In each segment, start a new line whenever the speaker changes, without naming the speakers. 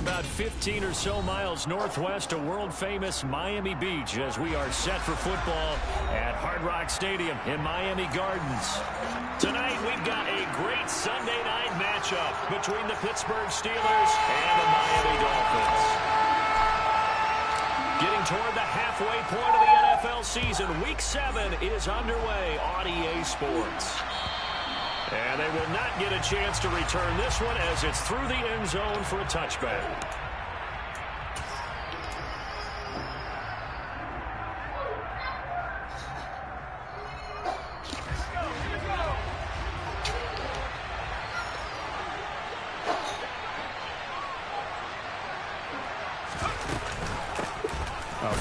about 15 or so miles northwest of world-famous Miami Beach as we are set for football at Hard Rock Stadium in Miami Gardens. Tonight, we've got a great Sunday night matchup between the Pittsburgh Steelers and the Miami Dolphins. Getting toward the halfway point of the NFL season, Week 7 is underway on EA Sports. And they will not get a chance to return this one as it's through the end zone for a touchback.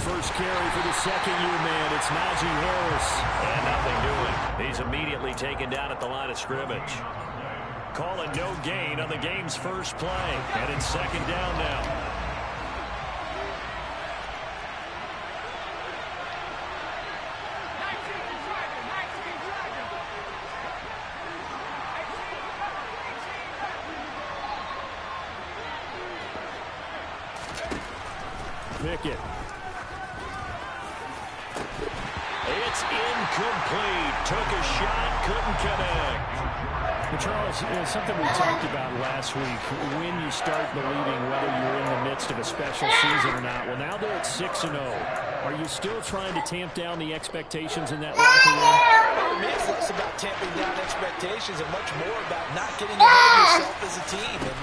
First carry for the second-year man. It's Najee Harris. And nothing doing. He's immediately taken down at the line of scrimmage. Calling no gain on the game's first play. And it's second down now. Pickett. It's incomplete. Took a shot, couldn't connect.
But Charles, something we talked about last week, when you start believing whether you're in the midst of a special season or not. Well, now they're at 6-0. Are you still trying to tamp down the expectations in that locker room?
For me, it's less about tamping down expectations and much more about not getting ahead of yourself as a team. And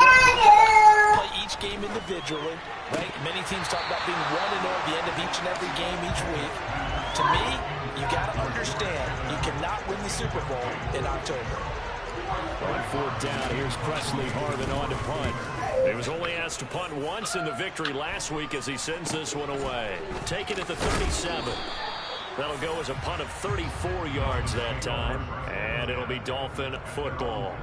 play each game individually, right? Many teams talk about being 1-0 at the end of each and every game each week. To me, you got to understand you cannot win the Super Bowl in October.
On fourth down, here's Presley Harvin on to punt. He was only asked to punt once in the victory last week as he sends this one away. Taken at the 37. That'll go as a punt of 34 yards that time. And it'll be Dolphin football.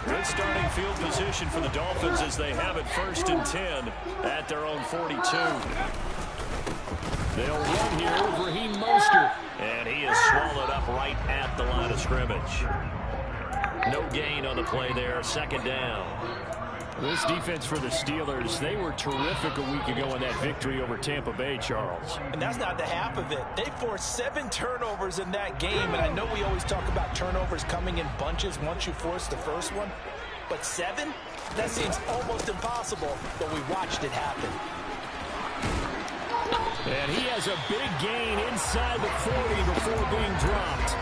Good starting field position for the Dolphins as they have it 1st and 10 at their own 42. They'll run here with Raheem Mostert. And he is swallowed up right at the line of scrimmage. No gain on the play there. Second down.
This defense for the Steelers, they were terrific a week ago in that victory over Tampa Bay, Charles.
And that's not the half of it. They forced 7 turnovers in that game, and I know we always talk about turnovers coming in bunches once you force the first one, but 7? That seems almost impossible, but we watched it happen.
And he has a big gain inside the 40 before being dropped.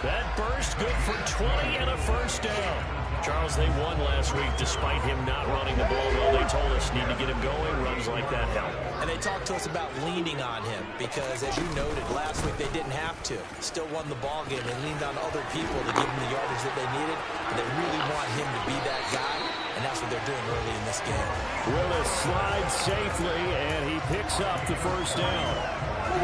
That burst good for 20 and a first down. Charles, they won last week despite him not running the ball well. They told us need to get him going. Runs like that help.
And they talked to us about leaning on him because, as you noted, last week they didn't have to. Still won the ball game. They leaned on other people to give them the yardage that they needed. And they really want him to be that guy. And that's what they're doing early in this game.
Willis slides safely, and he picks up the first down.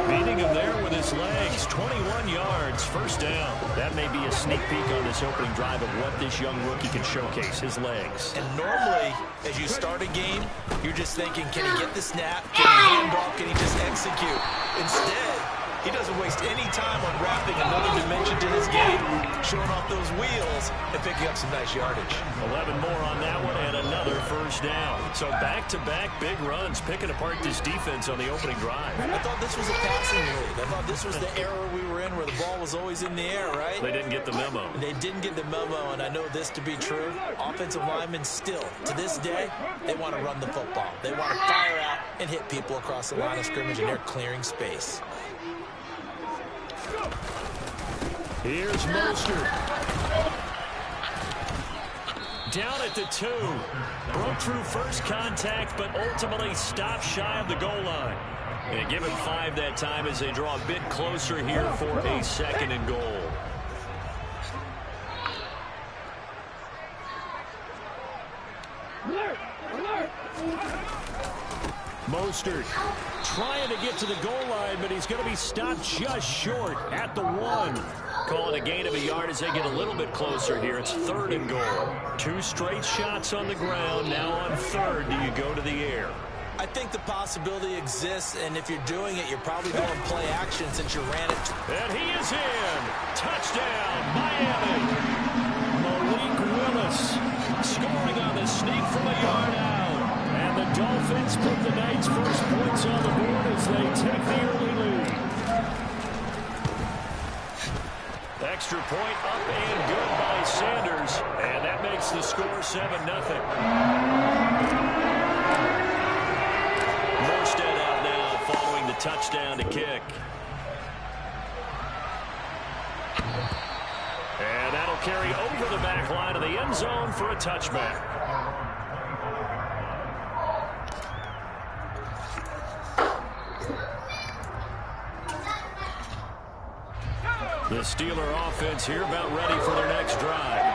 Beating him there with his legs. 21 yards, first down. That may be a sneak peek on this opening drive of what this young rookie can showcase, his legs.
And normally, as you start a game, you're just thinking, can he get the snap? Can he hand off? Can he just execute? Instead, he doesn't waste any time on wrapping another dimension to his game, showing off those wheels, and picking up some nice yardage.
11 more on that one, and another first down. So back-to-back big runs, picking apart this defense on the opening drive.
I thought this was a passing league. I thought this was the era we were in where the ball was always in the air, right?
They didn't get the memo.
They didn't get the memo, and I know this to be true. Offensive linemen still, to this day, they want to run the football. They want to fire out and hit people across the line of scrimmage, and they're clearing space.
Here's Mostert. Down at the 2. Broke through first contact, but ultimately stopped shy of the goal line. And give him 5 that time as they draw a bit closer here for a 2nd and goal. Mostert trying to get to the goal line, but he's going to be stopped just short at the 1. Calling a gain of a yard as they get a little bit closer here. It's 3rd and goal. 2 straight shots on the ground. Now on 3rd, do you go to the air?
I think the possibility exists, and if you're doing it, you're probably going play action since you ran it.
And he is in. Touchdown, Miami. Malik Willis scoring on the sneak from a yard out. And the Dolphins put the night's first points on the board as they take the early lead. Extra point up and good by Sanders. And that makes the score 7-0. Morstead out now following the touchdown to kick. And that'll carry over the back line of the end zone for a touchback. The Steeler offense here about ready for their next drive.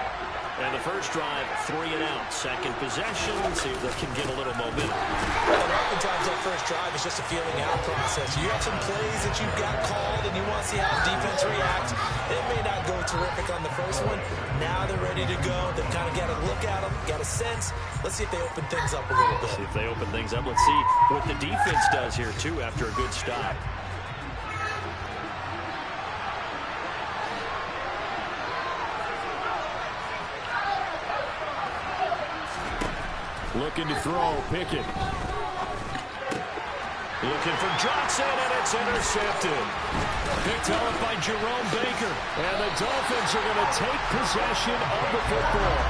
And the first drive, 3 and out. Second possession, see if they can get a little momentum.
And oftentimes that first drive is just a feeling out process. You have some plays that you've got called and you want to see how the defense reacts. It may not go terrific on the first one. Now they're ready to go. They've kind of got to look at them, got a sense. Let's see if they open things up a little bit.
See if they open things up. Let's see what the defense does here, too, after a good stop. Looking to throw, Pickett. Looking for Johnson, and it's intercepted. Picked off by Jerome Baker. And the Dolphins are going to take possession of the football.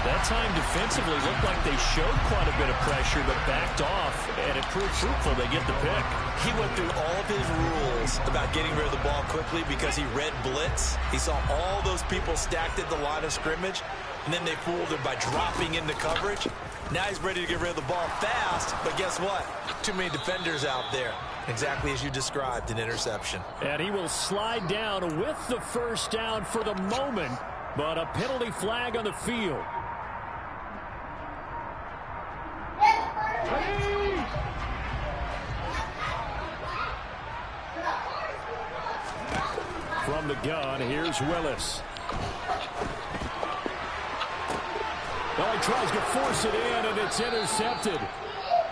That time defensively looked like they showed quite a bit of pressure, but backed off, and it proved fruitful. They get the pick.
He went through all of his rules about getting rid of the ball quickly because he read blitz. He saw all those people stacked at the line of scrimmage, and then they fooled him by dropping into coverage. Now he's ready to get rid of the ball fast, but guess what? Too many defenders out there. Exactly as you described, an interception.
And he will slide down with the first down for the moment, but a penalty flag on the field. From the gun, here's Willis. Well, he tries to force it in, and it's intercepted.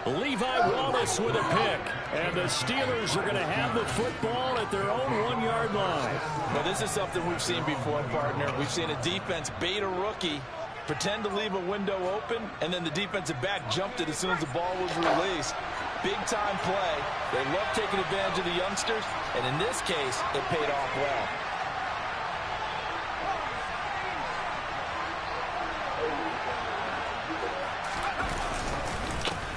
Levi Wallace with a pick. And the Steelers are going to have the football at their own 1-yard line.
Well, this is something we've seen before, partner. We've seen a defense bait a rookie, pretend to leave a window open, and then the defensive back jumped it as soon as the ball was released. Big-time play. They love taking advantage of the youngsters, and in this case, it paid off well.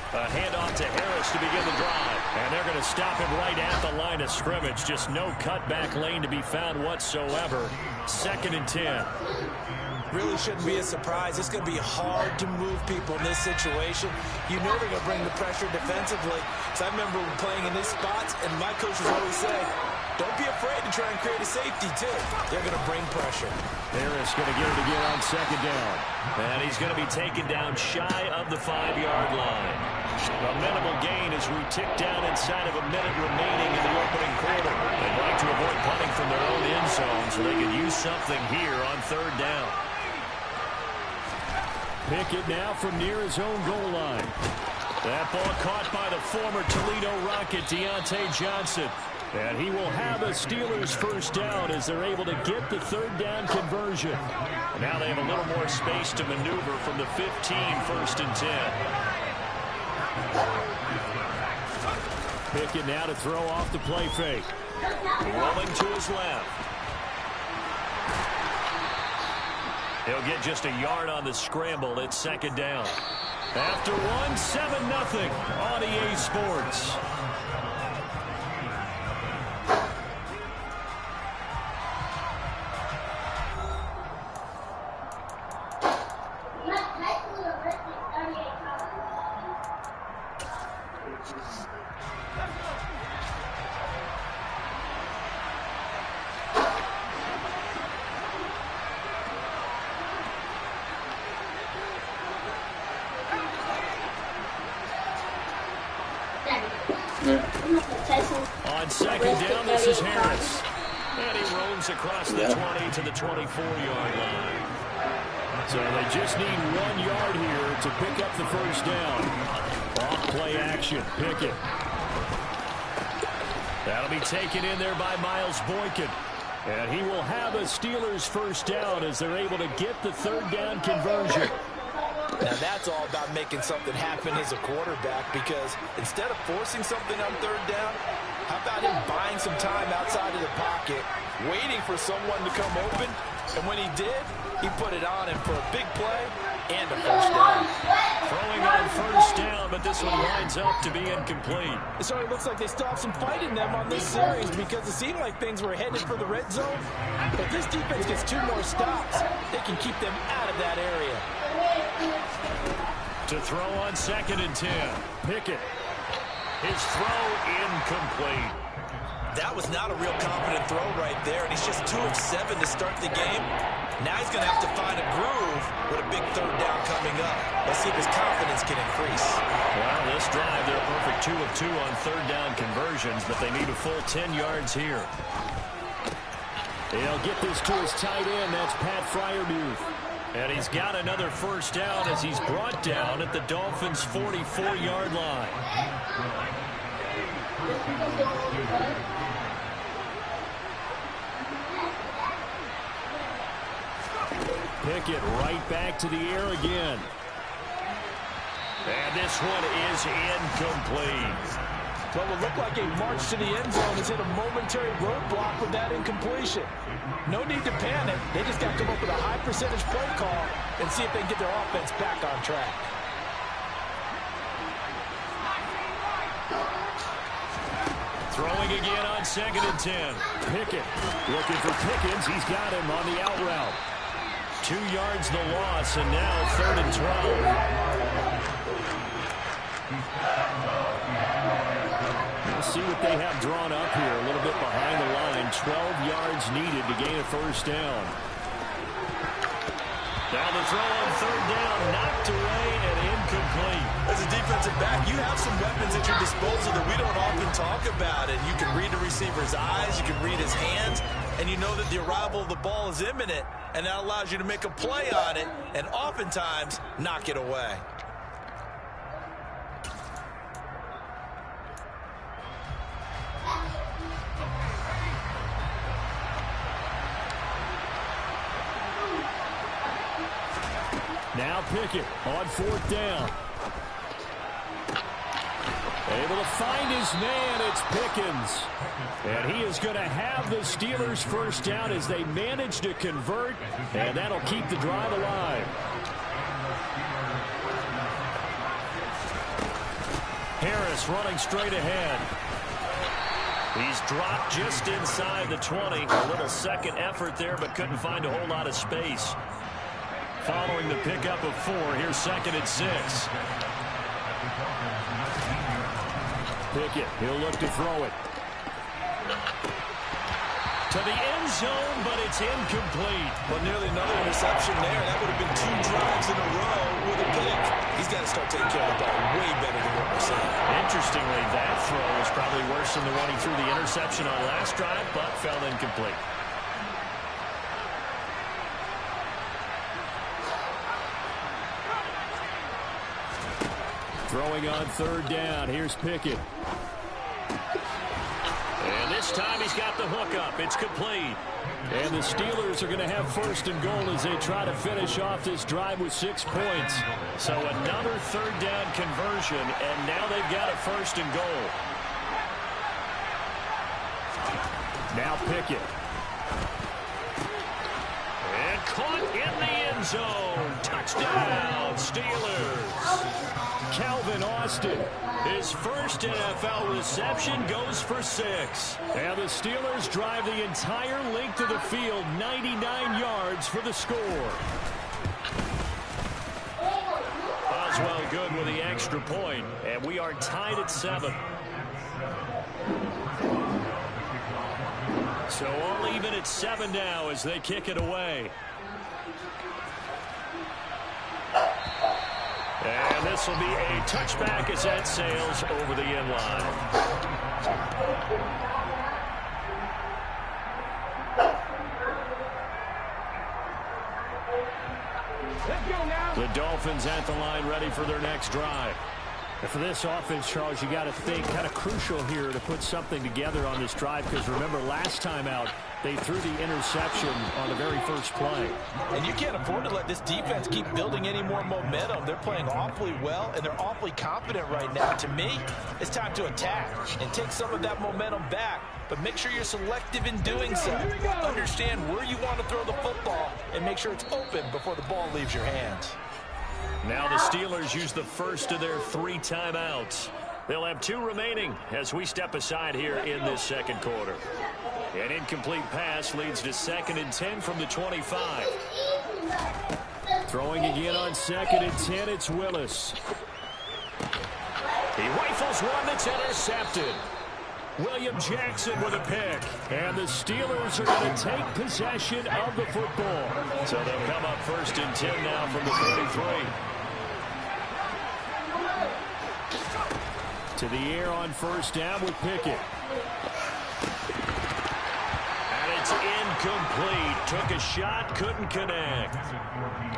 A handoff to Harris to begin the drive. And they're going to stop him right at the line of scrimmage. Just no cutback lane to be found whatsoever. 2nd and 10.
Really shouldn't be a surprise. It's going to be hard to move people in this situation. You know they're going to bring the pressure defensively. So I remember playing in these spots, and my coaches always say, don't be afraid to try and create a safety, too. They're going to bring pressure.
Harris going to get it again on 2nd down. And he's going to be taken down shy of the 5-yard line. A minimal gain as we tick down inside of a minute remaining in the opening quarter. They'd like to avoid punting from their own end zone so they can use something here on 3rd down. Pickett now from near his own goal line. That ball caught by the former Toledo Rocket, Deontay Johnson. And he will have a Steelers first down as they're able to get the 3rd down conversion. And now they have a little more space to maneuver from the 15, 1st and 10. Pickett now to throw off the play fake. Rolling to his left. He'll get just a yard on the scramble. It's 2nd down. After one, 7-0 on EA Sports. On 2nd down, this is Harris. And he roams across the 20 to the 24-yard line. So they just need 1 yard here to pick up the first down. Off
Play action. Pickett. That'll be taken in there by Miles Boykin. And he will have a Steelers first down as they're able to get the third down conversion.
Now that's all about making something happen as a quarterback, because instead of forcing something on third down, how about him buying some time outside of the pocket, waiting for someone to come open, and when he did, he put it on him for a big play and a first down.
Throwing on first down, but this one winds up to be incomplete.
It certainly looks like they still have some fight in them on this series, because it seemed like things were headed for the red zone. If this defense gets 2 more stops, they can keep them out of that area.
To throw on 2nd and 10. Pickett. His throw incomplete.
That was not a real confident throw right there, and he's just 2 of 7 to start the game. Now he's going to have to find a groove with a big third down coming up. Let's see if his confidence can increase.
Well, this drive, they're a perfect 2 of 2 on third down conversions, but they need a full 10 yards here. He'll get this to his tight end. That's Pat Freiermuth. And he's got another first down as he's brought down at the Dolphins' 44-yard line. Pickett right back to the air again. And this one is incomplete.
What will look like a march to the end zone has hit a momentary roadblock with that incompletion. No need to panic. They just got to come up with a high percentage play call and see if they can get their offense back on track.
Throwing again on 2nd and 10. Pickett looking for Pickens. He's got him on the out route. 2 yards the loss, and now 3rd and 12. We'll see what they have drawn up here. A little bit behind the line. 12 yards needed to gain a first down. Now the throw on 3rd down, knocked away and incomplete.
As a defensive back, you have some weapons at your disposal that we don't often talk about. And you can read the receiver's eyes, you can read his hands, and you know that the arrival of the ball is imminent, and that allows you to make a play on it and oftentimes knock it away.
Now Pickett on 4th down. Able to find his man. It's Pickens. And he is going to have the Steelers first down as they manage to convert. And that'll keep the drive alive. Harris running straight ahead. He's dropped just inside the 20. A little second effort there, but couldn't find a whole lot of space. Following the pickup of 4, here's 2nd and 6. Pickett, he'll look to throw it. To the end zone, but it's incomplete.
Well, nearly another interception there. That would have been 2 drives in a row with a pick. He's got to start taking care of the ball way better than what we're seeing.
Interestingly, that throw was probably worse than the one he threw the interception on last drive, but fell incomplete. Throwing on 3rd down. Here's Pickett. And this time he's got the hookup. It's complete. And the Steelers are going to have 1st and goal as they try to finish off this drive with 6 points. So another 3rd down conversion, and now they've got a 1st and goal. Now Pickett. And caught in the end zone. Touchdown, Steelers. Calvin Austin, his first NFL reception, goes for 6. And the Steelers drive the entire length of the field, 99 yards for the score. Oswell good with the extra point, and we are tied at 7. So all even at 7 now as they kick it away. And this will be a touchback as that sails over the end line. The Dolphins at the line ready for their next drive. And for this offense, Charles, you got to think kind of crucial here to put something together on this drive, because remember last time out they threw the interception on the very first play.
And you can't afford to let this defense keep building any more momentum. They're playing awfully well, and they're awfully confident right now. To me, it's time to attack and take some of that momentum back, but make sure you're selective in doing so. Understand where you want to throw the football and make sure it's open before the ball leaves your hands.
Now the Steelers use the first of their 3 timeouts. They'll have 2 remaining as we step aside here in this second quarter. An incomplete pass leads to 2nd and 10 from the 25.
Throwing again on 2nd and 10, it's Willis.
He rifles one that's intercepted.
William Jackson with a pick. And the Steelers are going to take possession of the football.
So they'll come up 1st and 10 now from the 33.
To the air on 1st down with Pickett.
And it's incomplete. Took a shot, couldn't connect.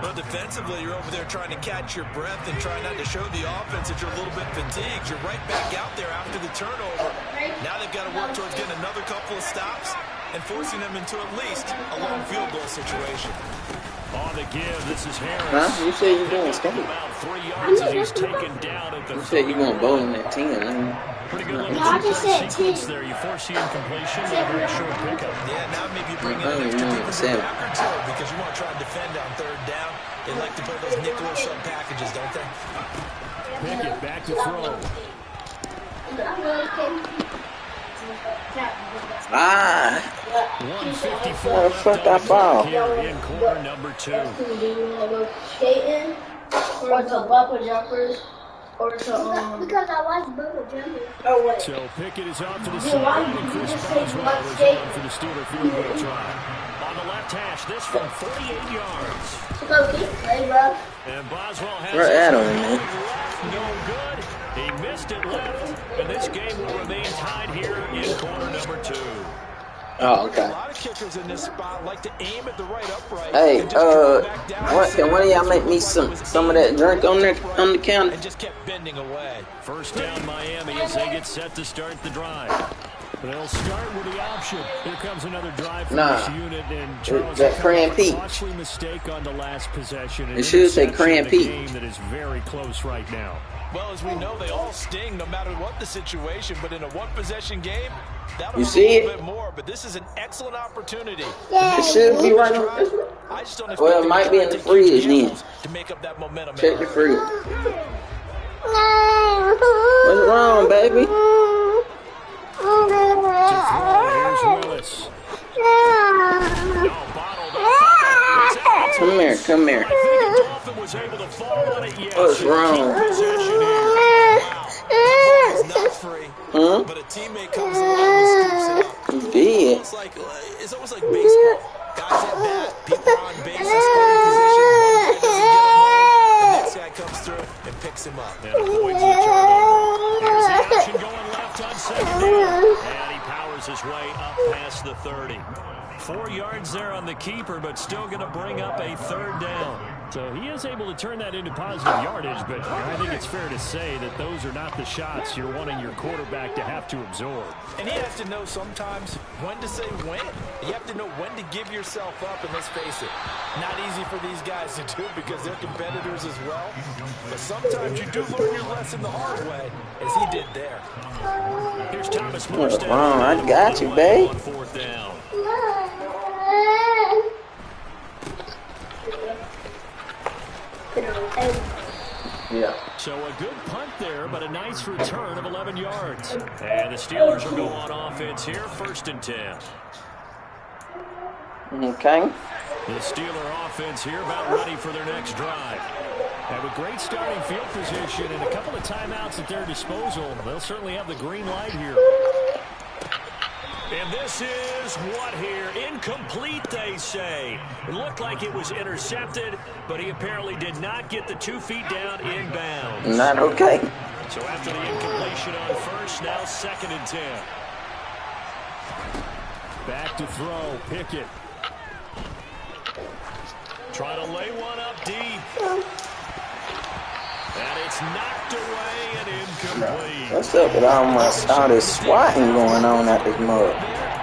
Well, defensively, you're over there trying to catch your breath and try not to show the offense that you're a little bit fatigued. You're right back out there after the turnover. Now they've got to work towards getting another couple of stops and forcing them into at least a long field goal situation.
On the give, this is Harris.
Huh? You said you're going skate.
About 3 yards as he's taken down at the
You said you're going bowling at 10.
Pretty good little two-point sequence there. You force the incompletion with a very short pickup.
Yeah, now maybe bring in an extra defensive back or two because you want to try and defend on 3rd down. They like to play those nickel or sub packages, don't they?
Pickett back to throw.
Ah!
154
Where the fuck that ball?
here in quarter number 2.
Skating or to bumper jumpers or to because I like bumper jumpers. Oh wait.
So Pickett is off to the sideline, and Chris Boswell is on for the Steeler field goal try.
On the left hash, this from 48 yards.
Hey, bro.
And Boswell has
Where
his
Adam,
going
man?
left, no good. He missed it left, and this game will remain tied here in quarter number 2.
Oh,
A
okay.
lot of kickers in this spot like to aim at the right upright.
Hey,
and just go back down
can one of y'all make me some of that drink on the counter?
and just kept bending away.
First down Miami as they get set to start the drive.
They'll start with the option. Here comes another drive from
Nah.
this unit, and Charles
That Cran Pete.
costly mistake on the last possession.
It should say
Interception
Cran
in a
Pete.
game that is very close right now.
Well, as we know, they all sting no matter what the situation, but in a one-possession game, that'll
You
hurt
see
a little
it?
bit more, but this is an excellent opportunity.
It should be right on.
I just don't expect
Well, it
them
might
to
be
try
in the
and take huge
fridge then.
gambles to make up that momentum.
Check the fridge. What's wrong, baby?
Here's Willis.
Come here, come here.
Was able to fall on it, yes.
What's wrong?
It's not free,
Huh?
but a teammate comes along and scoops it up.
You did.
It's almost like baseball. Guys at bat, people are on base in scoring position. One guy doesn't get him home, the next guy comes through and picks him up.
And avoids the turnover. Here's the action going left on 2nd down. And he powers his way up past the 30. 4 yards there on the keeper, but still going to bring up a 3rd down.
So he is able to turn that into positive yardage, but I think it's fair to say that those are not the shots you're wanting your quarterback to have to absorb.
And he has to know sometimes when to say when. You have to know when to give yourself up, and let's face it, not easy for these guys to do because they're competitors as well. But sometimes you do learn your lesson the hard way, as he did there.
Here's Thomas
What's
Morstead.
wrong? I got you, babe.
On 4th down.
Yeah.
So a good punt there, but a nice return of 11 yards.
And the Steelers will go on offense here, 1st and 10.
Okay.
The Steeler offense here about ready for their next drive.
Have a great starting field position and a couple of timeouts at their disposal. They'll certainly have the green light here.
And this is what here? Incomplete, they say. It looked like it was intercepted, but he apparently did not get the 2 feet down in bounds.
Not okay.
So after the incompletion on 1st, now 2nd and 10.
Back to throw, Pickett.
Trying to lay one up deep. And it's knocked away and incomplete.
What's up with all this swatting going on at this mug?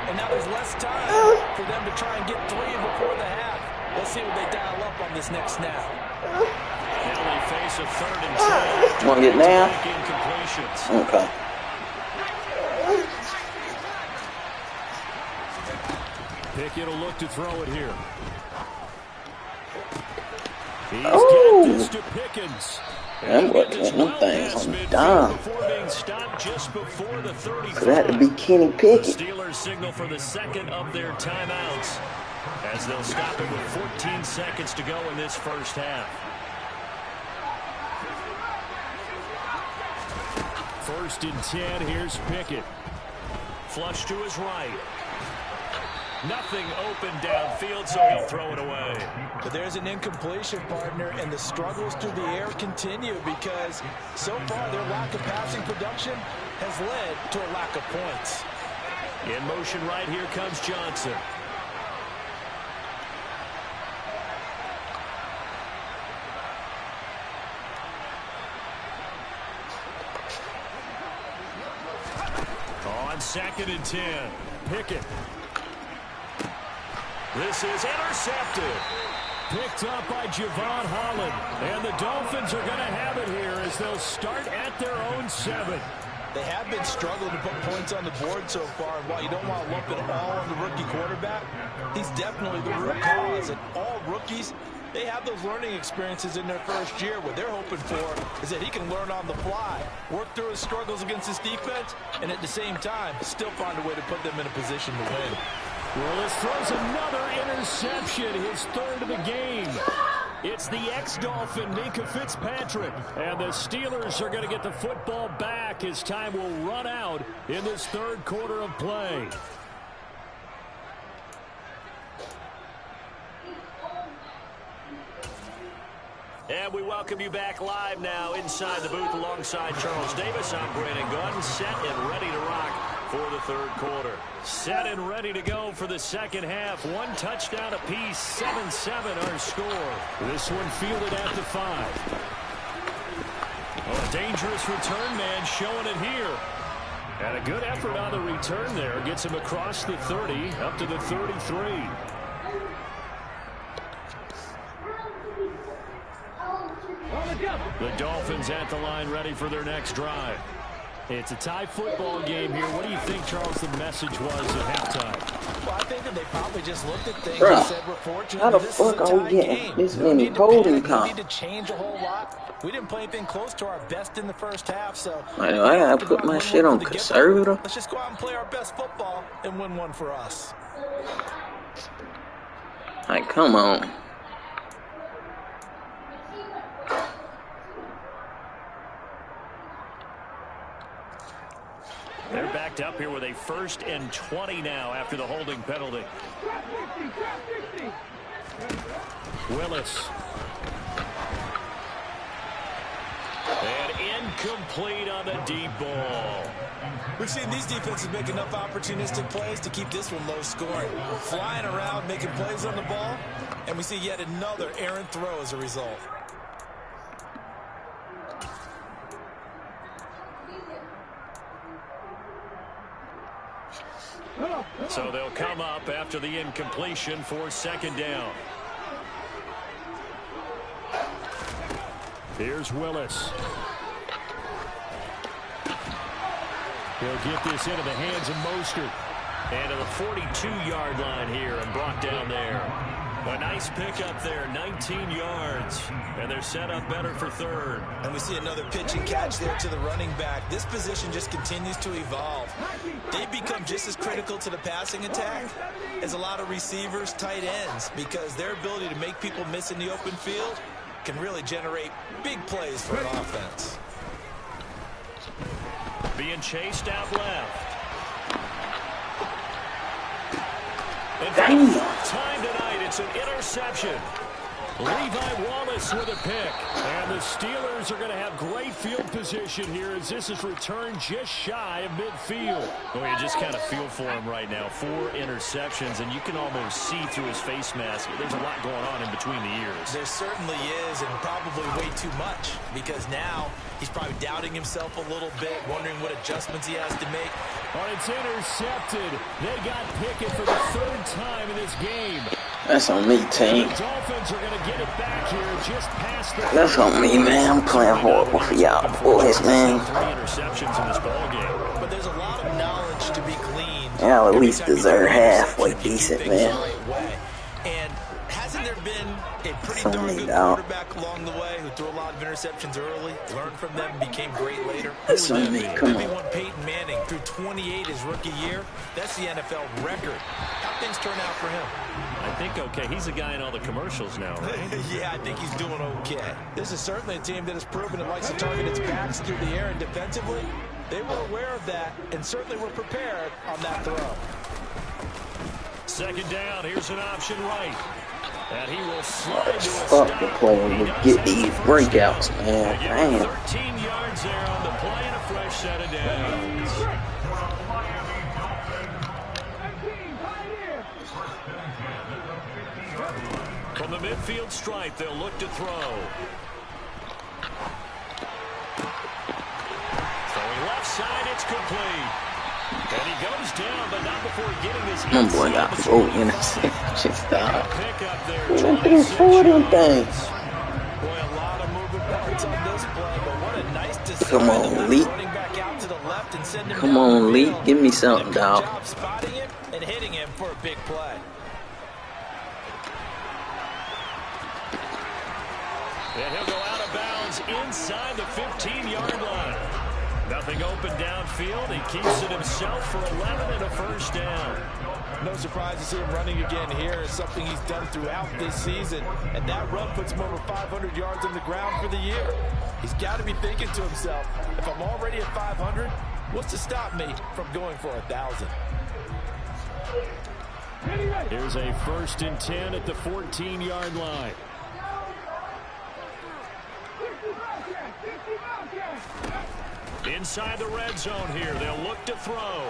And now there's less time for them to try and get 3 before the half. Let's see what they dial up on this next snap.
Now they face a 3rd and 10.
You want to get down?
Incompletions.
Okay.
Pickett will look to throw it here. He's
Oh.
got this to Pickens.
Them things on the dime.
Before being stopped just before the 35.
So that would be Kenny
The
Pickett.
Steelers signal for the second of their timeouts as they'll stop it with 14 seconds to go in this first half.
1st and 10. Here's Pickett.
Flush to his right. Nothing open downfield, so he'll throw it away.
But there's an incompletion, partner, and the struggles through the air continue because so far their lack of passing production has led to a lack of points.
In motion right, here comes Johnson. On 2nd and 10,
Pickett
this is intercepted.
picked up by Javon Holland. And the Dolphins are going to have it here as they'll start at their own 7.
They have been struggling to put points on the board so far, and while you don't want to lump it all on the rookie quarterback, he's definitely the root cause. And all rookies, they have those learning experiences in their first year. What they're hoping for is that he can learn on the fly, work through his struggles against his defense, and at the same time, still find a way to put them in a position to win.
Willis throws another interception, his 3rd of the game. It's the ex-Dolphin, Minkah Fitzpatrick. And the Steelers are going to get the football back as time will run out in this 3rd quarter of play.
And we welcome you back live now inside the booth alongside Charles Davis. I'm Brandon Gordon, set and ready to rock for the 3rd quarter. Set and ready to go for the 2nd half. 1 touchdown apiece, 7-7 our score.
This one fielded at the 5.
Oh, a dangerous return man showing it here.
And a good effort on the return there. Gets him across the 30, up to the 33.
The Dolphins at the line ready for their next drive.
It's a tie football game here. What do you think, Charles, the message was at halftime?
Well, I think that they probably just looked at things
Bruh,
and said, we're fortunate.
how the
this
fuck
is a
are we
tie
getting
game.
this
We don't
many
need to
holding
panic. We don't
calls?
need to change a whole lot. We didn't play anything close to our best in the first half, so
I gotta put my shit on conservative.
let's just go out and play our best football and win one for us.
Like, come on.
They're backed up here with a 1st and 20 now after the holding penalty.
Willis.
And incomplete on the deep ball.
We've seen these defenses make enough opportunistic plays to keep this one low scoring. Flying around, making plays on the ball, and we see yet another errant throw as a result.
So they'll come up after the incompletion for 2nd down.
Here's Willis. He'll get this into the hands of Mostert.
And to the 42-yard line here and brought down there. A nice pickup there, 19 yards. And they're set up better for 3rd.
And we see another pitch and catch there to the running back. This position just continues to evolve. They become just as critical to the passing attack as a lot of receivers, tight ends, because their ability to make people miss in the open field can really generate big plays for an offense.
Being chased out left. And for
Damn.
the 4th time tonight, it's an interception.
Levi Wallace with a pick. And the Steelers are going to have great field position here as this is returned just shy of midfield.
Well, you just kind of feel for him right now. 4 interceptions, and you can almost see through his face mask. There's a lot going on in between the ears.
There certainly is, and probably way too much, because now he's probably doubting himself a little bit, wondering what adjustments he has to make.
Oh, it's intercepted. They got Pickett for the 3rd time in this game.
That's on me, team.
The Dolphins are going to get it back here just past the...
That's on me, man. I'm playing horrible for y'all boys, man.
3 interceptions in this ball game.
But there's a lot of knowledge to be gleaned.
Y'all at least deserve halfway decent, man.
And hasn't there been a pretty
So
darn
neat,
good
dog.
quarterback along the way who threw a lot of interceptions early, learned from them, and became great later?
That's on me. Come
Maybe
on.
one Peyton Manning threw 28 his rookie year. That's the NFL record. How things turn out for him?
I think, okay, he's a guy in all the commercials now, right?
Yeah, I think he's doing okay. This is certainly a team that has proven it likes to target its backs through the air and defensively. They were aware of that and certainly were prepared on that throw.
2nd down, here's an option right. And he will slide to a
Fuck
stop.
the play. We get these breakouts, man.
Again,
Damn.
13 yards there on the play and a fresh set of downs. From the midfield stripe, they'll look to throw. Throwing left side, it's complete. And he goes down, but not before getting his
My boy got 4 interceptions, dog.
pick up there.
I threw 4 of them things.
Boy, a lot of moving parts on this play, but what a nice decision.
Come on, Lee.
Running back out to the left and send him
Come
down
on,
the
Lee.
field.
Give me something,
Good
dog.
job spotting him and hitting him for a big play.
And he'll go out of bounds inside the 15-yard line. Nothing open downfield. He keeps it himself for 11 and a first down.
No surprise to see him running again here. It's something he's done throughout this season. And that run puts him over 500 yards on the ground for the year. He's got to be thinking to himself, if I'm already at 500, what's to stop me from going for 1,000?
Here's a 1st and 10 at the 14-yard line.
Inside the red zone here, they'll look to throw.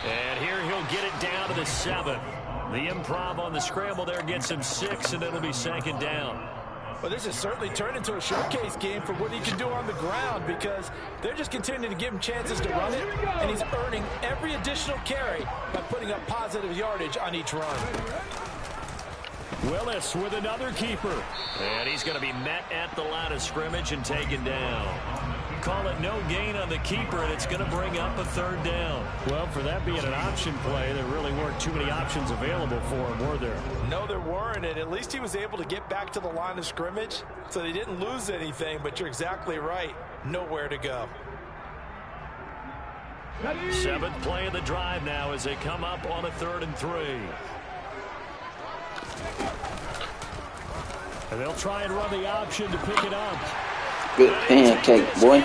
And here he'll get it down to the 7. The improv on the scramble there gets him 6, and it'll be 2nd down.
Well, this has certainly turned into a showcase game for what he can do on the ground because they're just continuing to give him chances to run it, and he's earning every additional carry by putting up positive yardage on each run.
Willis with another keeper.
And he's going to be met at the line of scrimmage and taken down. Call it no gain on the keeper, and it's going to bring up a 3rd down.
Well, for that being an option play, there really weren't too many options available for him, were there?
No, there weren't, and at least he was able to get back to the line of scrimmage, so they didn't lose anything, but you're exactly right. Nowhere to go.
7th play of the drive now as they come up on a 3rd and 3.
And they'll try and run the option to pick it up.
Good pancake, boy.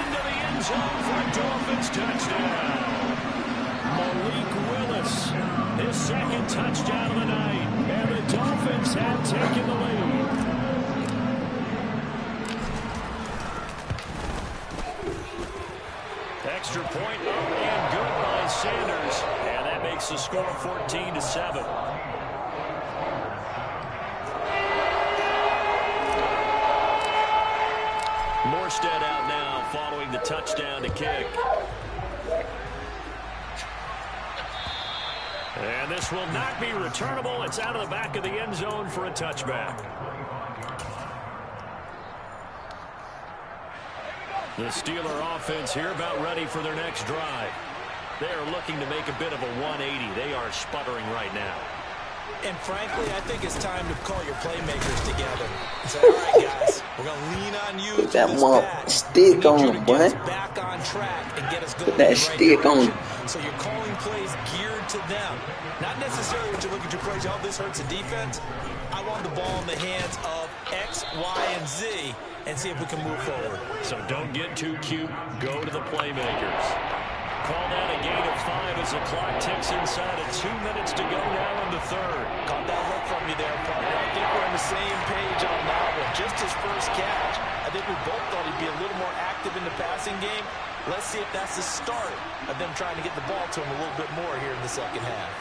Malik Willis, his 2nd touchdown of the night. And the Dolphins have taken the lead.
Extra point up and good by Sanders. And that makes the score 14-7. Morstead out now following the touchdown to kick. And this will not be returnable. It's out of the back of the end zone for a touchback. The Steeler offense here about ready for their next drive. They are looking to make a bit of a 180. They are sputtering right now.
And frankly, I think it's time to call your playmakers together. Say, all right, guys, we're going to lean on you.
Put that stick on him, boy.
Back on track and get us going.
Put that stick on him.
So you're calling plays geared to them. Not necessarily when you look at your plays, oh, this hurts the defense. I want the ball in the hands of X, Y, and Z and see if we can move forward.
So don't get too cute. Go to the playmakers. Call that a gain of 5 as the clock ticks inside of 2 minutes to go now in the third.
Caught that look from you there, partner. I think we're on the same page on that one. Just his first catch. I think we both thought he'd be a little more active in the passing game. Let's see if that's the start of them trying to get the ball to him a little bit more here in the second half.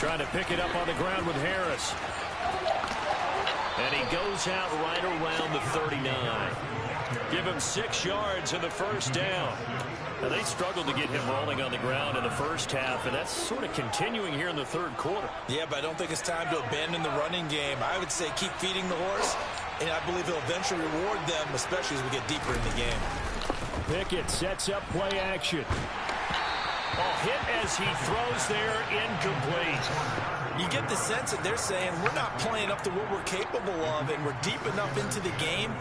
Trying to pick it up on the ground with Harris. And he goes out right around the 39. Give him 6 yards in the first down. Now, they struggled to get him rolling on the ground in the first half, and that's sort of continuing here in the third quarter.
Yeah, but I don't think it's time to abandon the running game. I would say keep feeding the horse, and I believe he'll eventually reward them, especially as we get deeper in the game.
Pickett sets up play action.
Hit as he throws there, incomplete.
You get the sense that they're saying we're not playing up to what we're capable of, and we're deep enough into the game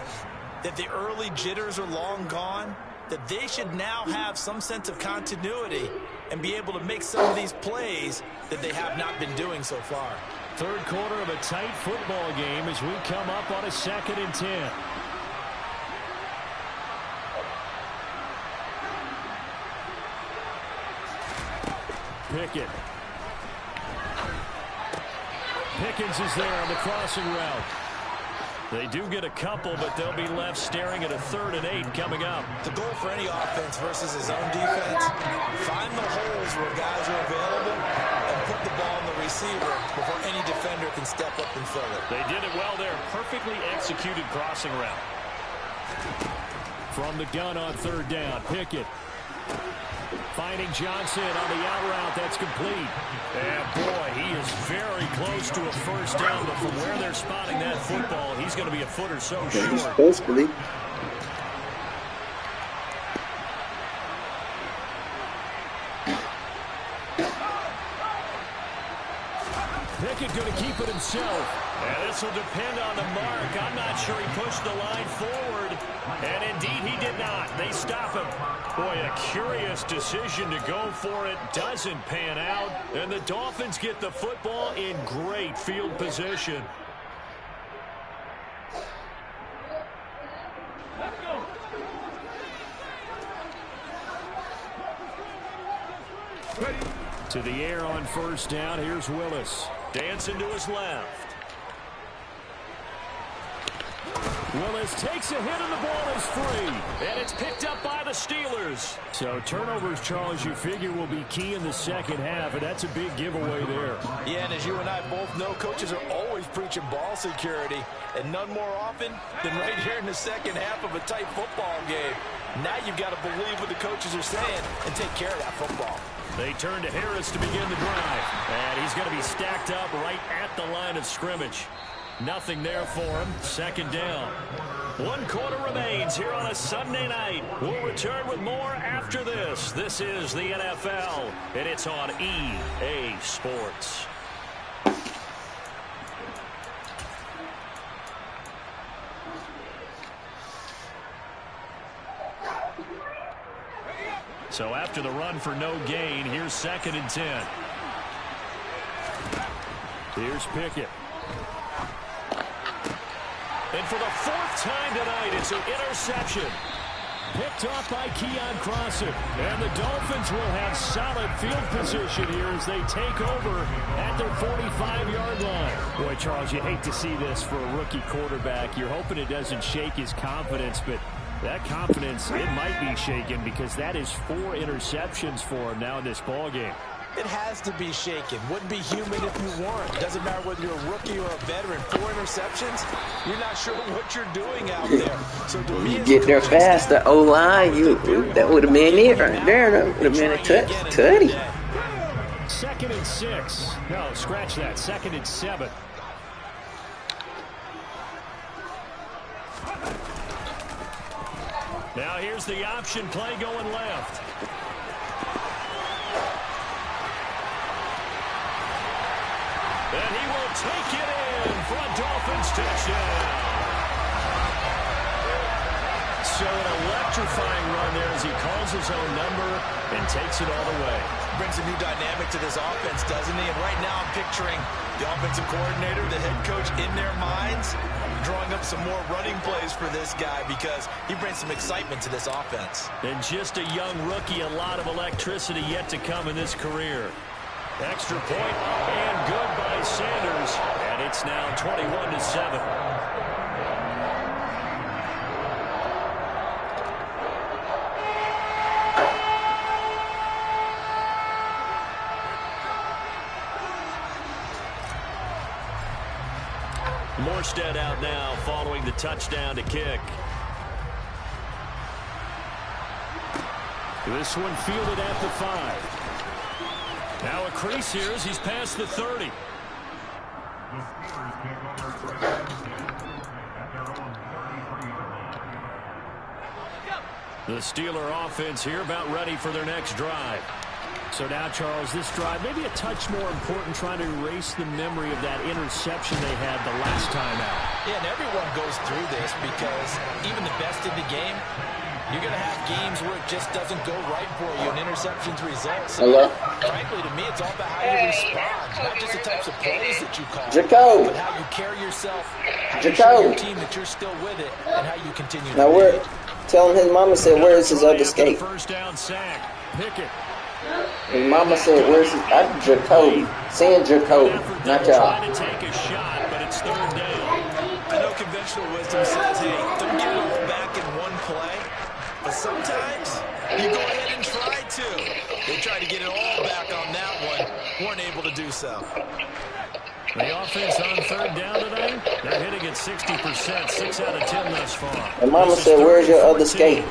that the early jitters are long gone, that they should now have some sense of continuity and be able to make some of these plays that they have not been doing so far.
Third quarter of a tight football game as we come up on a 2nd and 10. Pickett. Pickens is there on the crossing route. They do get a couple, but they'll be left staring at a 3rd and 8 coming up.
The goal for any offense versus his own defense, find the holes where guys are available and put the ball on the receiver before any defender can step up and fill it.
They did it well there. Perfectly executed crossing route.
From the gun on 3rd down, Pickett. Finding Johnson on the out route. That's complete.
And boy, he is very close to a first down, but from where they're spotting that football, he's going to be a foot or so short.
Supposed to be.
Pickett going to keep it himself.
And this will depend on the mark. I'm not sure he pushed the line forward. And indeed he did not. They stop him. Boy, a curious decision to go for it. Doesn't pan out. And the Dolphins get the football in great field position.
To the air on first down. Here's Willis.
Dancing to his left.
Willis takes a hit and the ball is free.
And it's picked up by the Steelers.
So turnovers, Charles, you figure will be key in the second half, and that's a big giveaway there.
Yeah, and as you and I both know, coaches are always preaching ball security, and none more often than right here in the second half of a tight football game. Now you've got to believe what the coaches are saying and take care of that football.
They turn to Harris to begin the drive. And he's going to be stacked up right at the line of scrimmage. Nothing there for him. Second down. 1 quarter remains here on a Sunday night. We'll return with more after this. This is the NFL, and it's on EA Sports. So after the run for no gain, here's 2nd and 10.
Here's Pickett.
And for the 4th time tonight, it's an interception.
Picked off by Keon Crossen. And the Dolphins will have solid field position here as they take over at their 45-yard line. Boy, Charles, you hate to see this for a rookie quarterback. You're hoping it doesn't shake his confidence, but that confidence, it might be shaken because that is 4 interceptions for him now in this ballgame.
It has to be shaken. Wouldn't be human if you weren't. Doesn't matter whether you're a rookie or a veteran. 4 interceptions, you're not sure what you're doing out there. So to me,
you get there fast, the O-line, that would have been it right there. That would have been a tutty.
2nd and 6. No, scratch that. 2nd and 7.
Now here's the option play going left. And he will take it in for a Dolphins touchdown. So an electrifying run there as he calls his own number and takes it all the way.
Brings a new dynamic to this offense, doesn't he? And right now I'm picturing the offensive coordinator, the head coach in their minds, drawing up some more running plays for this guy because he brings some excitement to this offense.
And just a young rookie, a lot of electricity yet to come in this career. Extra point up and good by Sanders. And it's now 21-7. Morstead out now following the touchdown to kick.
This one fielded at the 5.
Now a crease here as he's past the 30. The Steeler offense here about ready for their next drive.
So now, Charles, this drive maybe a touch more important, trying to erase the memory of that interception they had the last time out.
Yeah, and everyone goes through this because even the best in the game, you're going to have games where it just doesn't go right for you and interceptions result. So, frankly, to me, it's all about how you respond, not just the types of plays that you call, but how you carry yourself, how you show your team that you're still with it, and how you continue to lead.
Tell him his mama said, where's his other skate?
First down sack. Pickett.
His mama said, where's his... I'm Jacoby. Saying Jacoby, not y'all.
Trying to take a shot, but it's third down.
I know conventional wisdom says, hey, don't get it all back in one play. But sometimes you go ahead and try to. They tried to get it all back on that one. Weren't able to do so.
The offense on third down today, they're hitting at 60%, 6 out of 10 thus far.
And mama said, where's your other skate?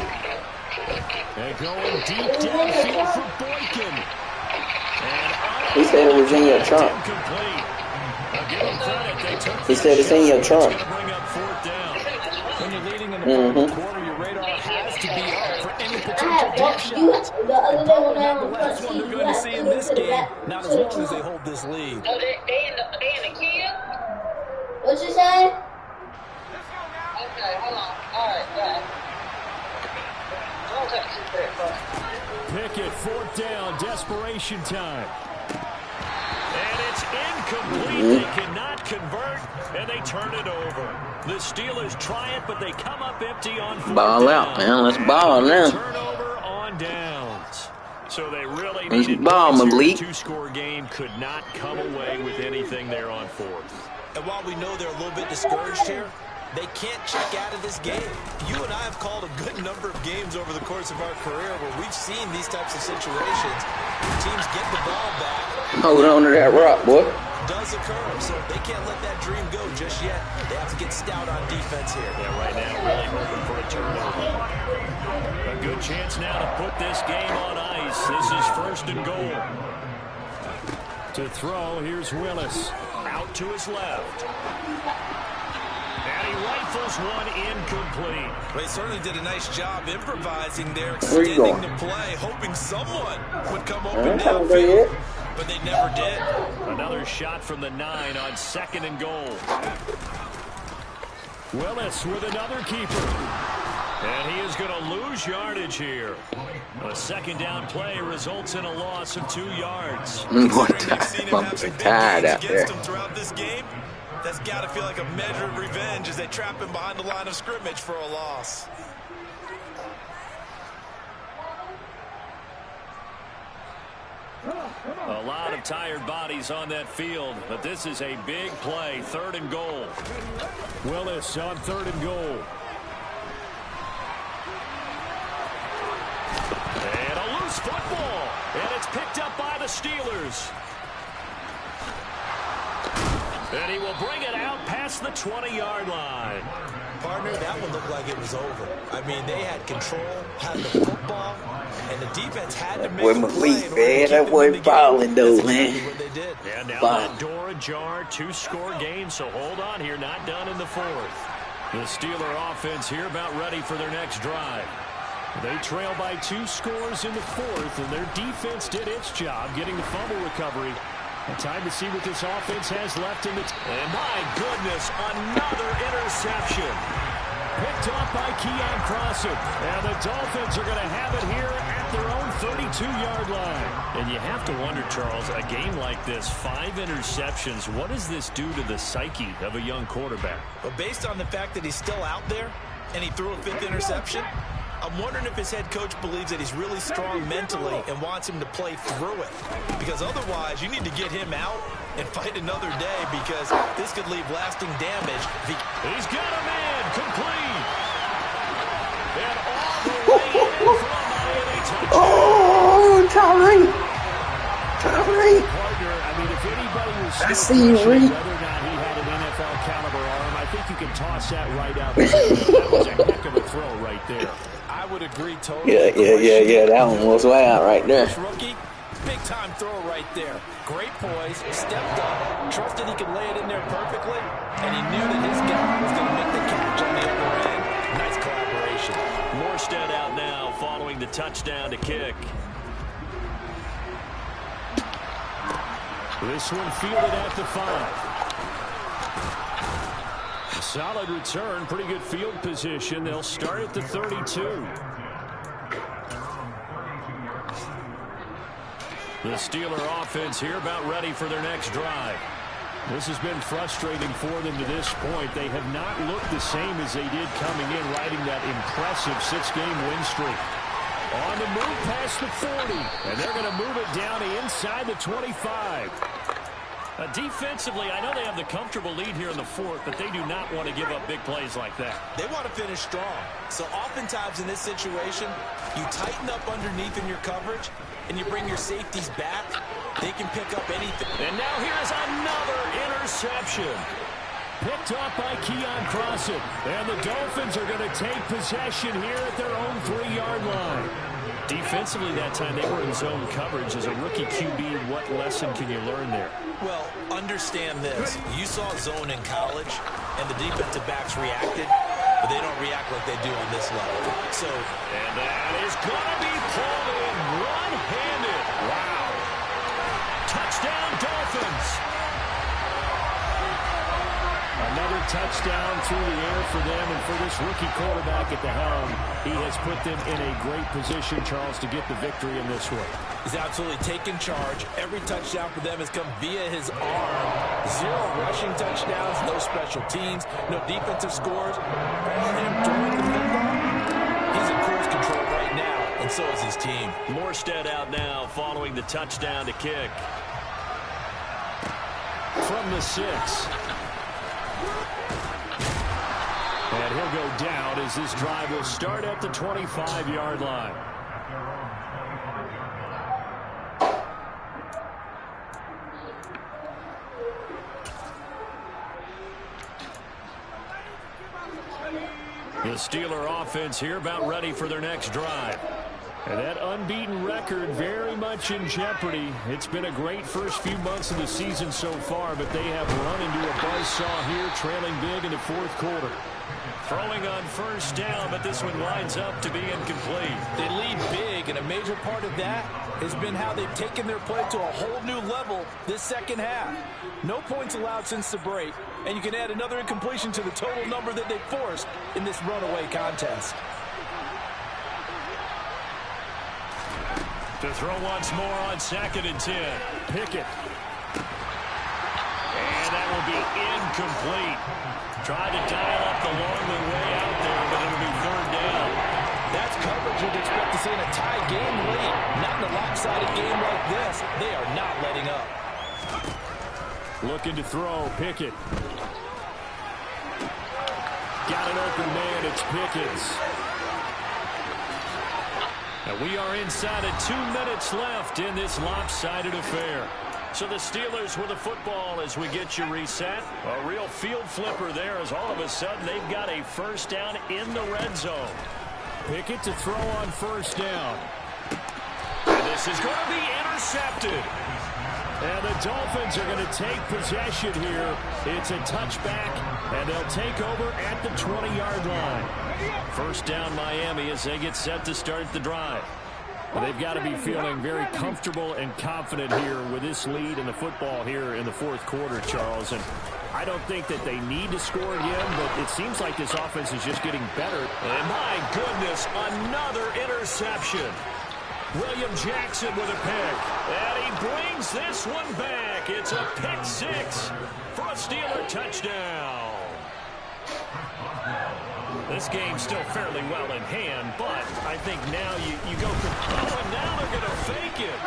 They're going deep downfield for Boykin.
He said it was in your trunk. He said it's in your trunk.
When you're leading in the fourth quarter, your radar has to be up for any potential deep shots. Probably not the last one they're going to see in this game, not as long as they hold this lead.
Oh, they in the queue? What you say? Okay, hold on. All right, bye.
Pickett, fourth down, desperation time.
And it's incomplete. They cannot convert, and they turn it over. The Steelers try it, but they come up empty on fourth
ball
down.
out, man. Let's ball now.
Turnover on downs. So they really
Let's
needed
ball, Malik.
A two-score game, could not come away with anything there on fourth.
And while we know they're a little bit discouraged here, they can't check out of this game. You and I have called a good number of games over the course of our career where we've seen these types of situations. Teams get the ball back.
Hold on to that rock, boy.
Does occur, so they can't let that dream go just yet. They have to get stout on defense here.
Yeah, right now really hoping for a turnover. A good chance now to put this game on ice. This is first and goal.
To throw, here's Willis.
Out to his left. And he rifles one incomplete.
Well, he certainly did a nice job improvising there, extending the play, hoping someone would come open downfield, but they never did.
Another shot from the 9 on second and goal.
Willis with another keeper.
And he is going to lose yardage here. A second down play results in a loss of 2 yards.
What the? I'm tired out there.
Throughout this game, that's got to feel like a measure of revenge as they trap him behind the line of scrimmage for a loss.
A lot of tired bodies on that field, but this is a big play, third and goal.
Willis on third and goal.
And a loose football, and it's picked up by the Steelers. And he will bring it out past the 20-yard line.
Partner, that one looked like it was over. I mean, they had control, had the football, and the defense had to make a play.
Man, that boy balling though, man.
And now that door ajar, 2-score game, so hold on here, not done in the fourth. The Steeler offense here about ready for their next drive.
They trail by 2 scores in the fourth, and their defense did its job getting the fumble recovery. Time to see what this offense has left in the...
And my goodness, another interception.
Picked off by Keion Crossen. And the Dolphins are going to have it here at their own 32-yard line.
And you have to wonder, Charles, a game like this, 5 interceptions, what does this do to the psyche of a young quarterback?
Well, based on the fact that he's still out there and he threw a 5th interception, I'm wondering if his head coach believes that he's really strong mentally and wants him to play through it. Because otherwise, you need to get him out and fight another day, because this could leave lasting damage.
He's got a man complete. And all the way in for a Miami touchdown.
Oh, Tyree.
Partner, I mean, if anybody was
I
still
see you,
questioning
Reed.
whether or not he had an NFL caliber arm, I think you can toss that right out there. That was a heck of a throw right there.
I would agree totally.
Yeah. That one was wild right there.
This rookie, big-time throw right there. Great poise, stepped up, trusted he could lay it in there perfectly, and he knew that his guy was going to make the catch on the other end. Nice collaboration.
Morstead out now following the touchdown to kick.
This one fielded at the 5. Solid return, pretty good field position. They'll start at the 32.
The Steeler offense here about ready for their next drive.
This has been frustrating for them to this point. They have not looked the same as they did coming in, riding that impressive 6-game win streak. On the move past the 40, and they're going to move it down inside the 25.
Defensively, I know they have the comfortable lead here in the 4th, but they do not want to give up big plays like that.
They want to finish strong. So oftentimes in this situation, you tighten up underneath in your coverage, and you bring your safeties back. They can pick up anything.
And now here's another interception. Picked off by Keion Crossen. And the Dolphins are going to take possession here at their own 3-yard line.
Defensively that time, they were in zone coverage. As a rookie QB, what lesson can you learn there?
Well, understand this. You saw zone in college, and the defensive backs reacted, but they don't react like they do on this level.
And that is going to be pulled in one-handed. Wow. Touchdown, Dolphins.
Another touchdown through the air for them, and for this rookie quarterback at the helm, he has put them in a great position, Charles, to get the victory in this one.
He's absolutely taken charge. Every touchdown for them has come via his arm. 0 rushing touchdowns, no special teams, no defensive scores. All him throwing the football. He's in cruise control right now, and so is his team.
Morstead out now following the touchdown to kick.
From the 6. And he'll go down as this drive will start at the 25-yard line.
The Steeler offense here about ready for their next drive.
And that unbeaten record very much in jeopardy. It's been a great first few months of the season so far, but they have run into a buzzsaw here, trailing big in the 4th quarter.
Throwing on first down, but this one winds up to be incomplete.
They lead big, and a major part of that has been how they've taken their play to a whole new level this second half. No points allowed since the break, and you can add another incompletion to the total number that they forced in this runaway contest.
To throw once more on 2nd and 10.
Pickett.
And that will be incomplete. Tried to dial up the long way out there, but it'll be 3rd down.
That's coverage you'd expect to see in a tie game late. Not in a lopsided game like this. They are not letting up.
Looking to throw. Pickett. Got an open man. It's Pickett.
And we are inside of 2 minutes left in this lopsided affair. So the Steelers with the football as we get you reset. A real field flipper there as all of a sudden they've got a first down in the red zone.
Pickett to throw on first down.
And this is going to be intercepted.
And the Dolphins are going to take possession here. It's a touchback, and they'll take over at the 20-yard line.
First down Miami as they get set to start the drive.
Well, they've got to be feeling very comfortable and confident here with this lead in the football here in the 4th quarter, Charles. And I don't think that they need to score again, but it seems like this offense is just getting better.
And my goodness, another interception. William Jackson with a pick. And he brings this one back. It's a pick six for a Steeler touchdown. This game's still fairly well in hand, but I think now you go from, and now they're going to fake it.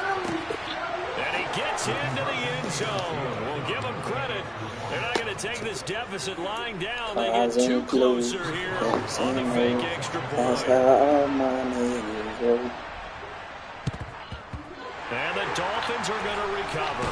And he gets into the end zone. We'll give him credit. They're not going to take this deficit lying down. They get too closer here on the fake extra point. And the Dolphins are going to recover.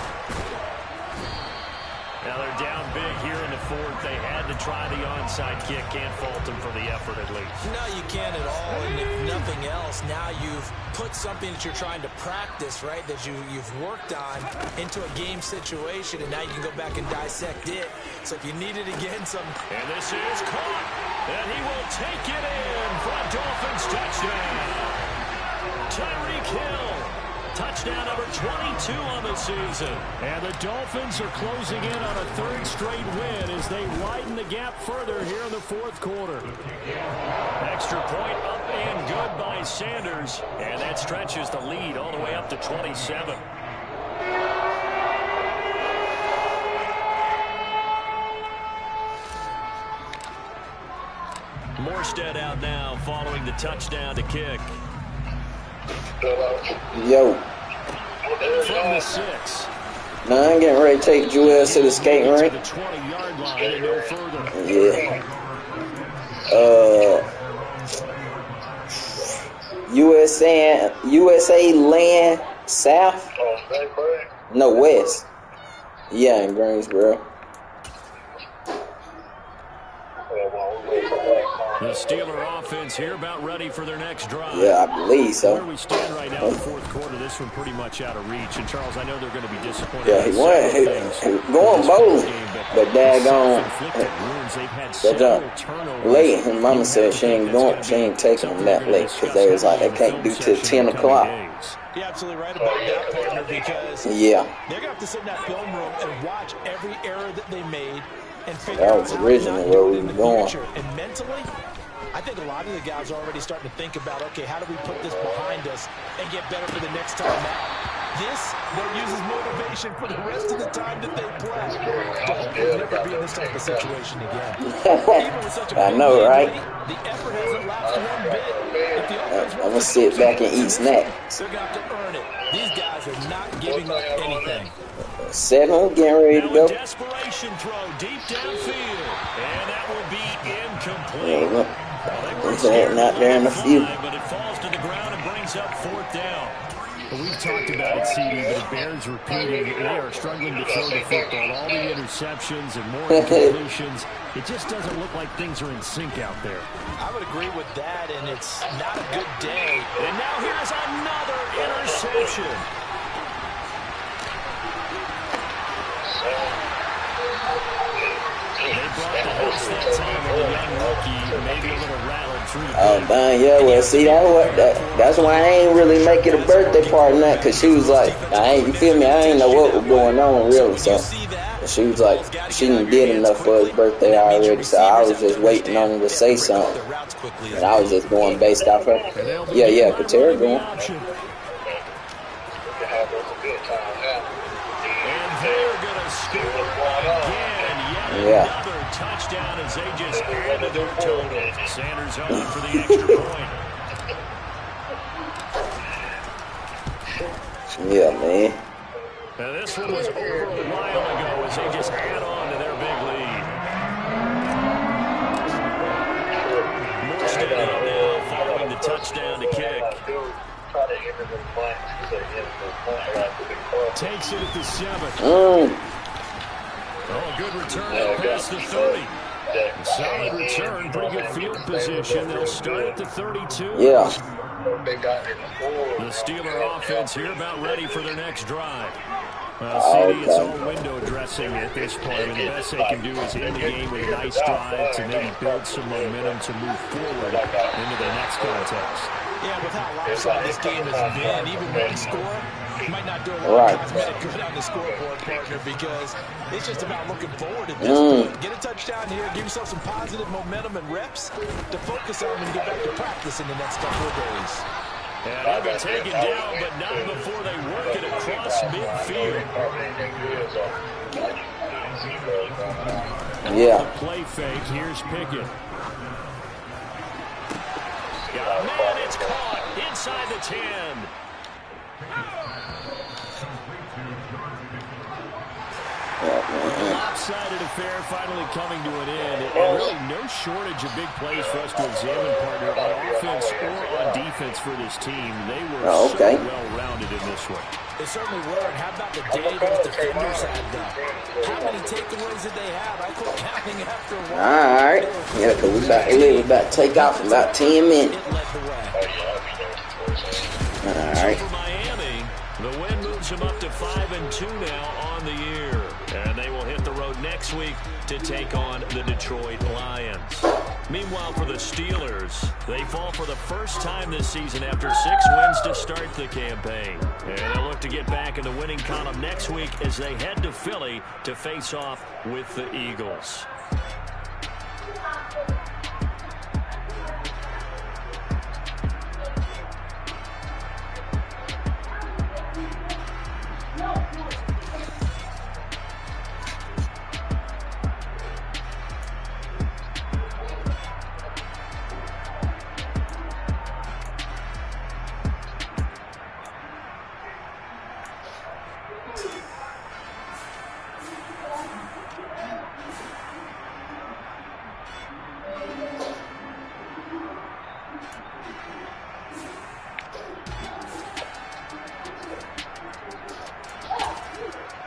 Now they're down big here in the fourth. They had to try the onside kick. Can't fault them for the effort at least.
No, you can't at all. And if nothing else, now you've put something that you're trying to practice, right, that you've worked on into a game situation, and now you can go back and dissect it. So if you need it again,
And this is caught. And he will take it in for a Dolphins touchdown. Tyreek Hill. Touchdown number 22 on the season.
And the Dolphins are closing in on a third straight win as they widen the gap further here in the fourth quarter.
Extra point up and good by Sanders. And that stretches the lead all the way up to 27. Morstead out now following the touchdown to kick.
Yo.
From the 6.
Now I'm getting ready to take Joel to the skating rink.
The 20-yard line and no further.
Yeah. USA land south? No, west. Yeah, in Greensboro.
The Steeler offense here about ready for their next drive.
Yeah, I believe so.
Where we stand right now in the fourth quarter, this one pretty much out of reach. And, Charles, I know they're going to be disappointed.
Yeah, he won. He going bowling. But daggone. Late. And Mama said she ain't taking them that late because they was like, they can't do till 10 o'clock.
You're absolutely right about that, partner, because
yeah,
they're going to have to sit in that film room and watch every error that they made and figure
that
out
was
how
originally
to
where
do
we
it in
were
the
going.
future. And mentally, I think a lot of the guys are already starting to think about, okay, how do we put this behind us and get better for the next time out? This, they'll use as motivation for the rest of the time that they play. They'll never be in this type of situation again. Even with such a
I know, right?
The effort hasn't lapsed one bit. If the offense
I'm going to sit back and eat snacks.
they're going to have to earn it. These guys are not giving up anything.
7, getting ready to
Now
go.
a desperation throw deep downfield. And that will be incomplete.
Yeah, look.
Well,
He's not there in the field.
But it falls to the ground and brings up fourth down.
Well, we've talked about it, CD, but it bears repeating. They are struggling to throw the football. All the interceptions and more incompletions. It just doesn't look like things are in sync out there.
I would agree with that, and it's not a good day.
And now here's another interception. They brought the house that time with a young rookie, maybe a little rattled through the
Oh, dang, yeah, well, see, that's why I ain't really make it a birthday party now, because she was like, you feel me, I ain't know what was going on, really, so she was like, she done did enough for his birthday already, so I was just waiting on her to say something, and I was just going based off her. Yeah, Katera going.
And they're going to score again.
Yeah.
Another touchdown as they just added their total. Sanders home for the extra point.
Yeah, man.
Now this one was over a while ago as they just add on to their big lead. Morstead out now following the touchdown to kick.
Takes it at the 7.
Oh, good return past the 30. Solid return, pretty good field position. They'll start at the 32.
Yeah.
The Steeler offense here about ready for their next drive. Well, CD, it's all window dressing at this point. And the best they can do is end the game with a nice drive to maybe build some momentum to move forward into the next contest.
Yeah, with how lopsided this game has been, even one score, Might not do a lot of cosmetic good on the scoreboard, partner, because it's just about looking forward at this point. Get a touchdown here, give yourself some positive momentum and reps to focus on when you get back to practice in the next couple of days.
And they'll be taken down, but not before they work it across midfield.
Yeah.
Play fake. Here's Pickett.
Got a man, it's caught inside the 10.
Lopsided affair finally coming to an end. And really no shortage of big plays for us to examine, partner, on offense or on defense for this team. They were so well-rounded in this one.
They certainly were. And how about the day those defenders had, though? How many takeaways did they have? I quit counting after a while.
All right. Yeah, because we about to take off in about 10 minutes.
It led the way.
All right.
For Miami, the win moves them up to 5-2 now on the year. And they will hit the road next week to take on the Detroit Lions. Meanwhile, for the Steelers, they fall for the first time this season after 6 wins to start the campaign. And they'll look to get back in the winning column next week as they head to Philly to face off with the Eagles.